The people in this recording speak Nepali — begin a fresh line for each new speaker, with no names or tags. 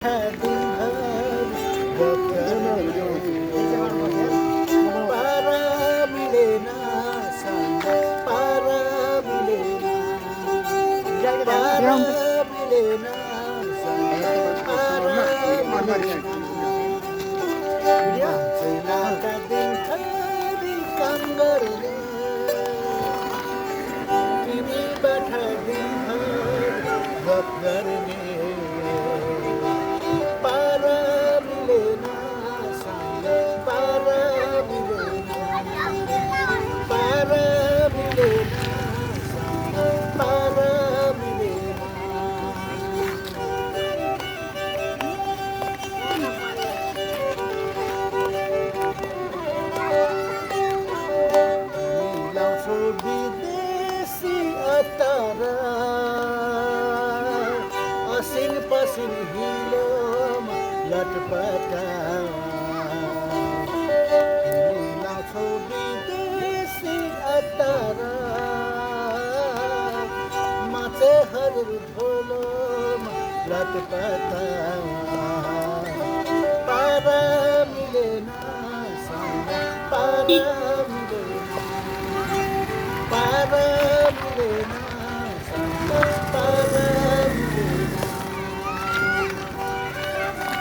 दिन भर पारा मिलेन सँग पारा मिलेन पारा मिलेन सँग पारा मिलेन मान्छेलाका दिनभरि काम गर्ने तिमीबाट दिनभर गफ गर्ने पारा मिलेन सँग पारा मिलेन पारा मिलेन सँग पारा मिलेन मिलाउँछौ विदेशी अतारा असिन पसिन हिलोमा लटपटा मिलाउँछौ विदेशी अतारा माछेहरू धोलोमा लटपटा पारा मिलेन सँग पारा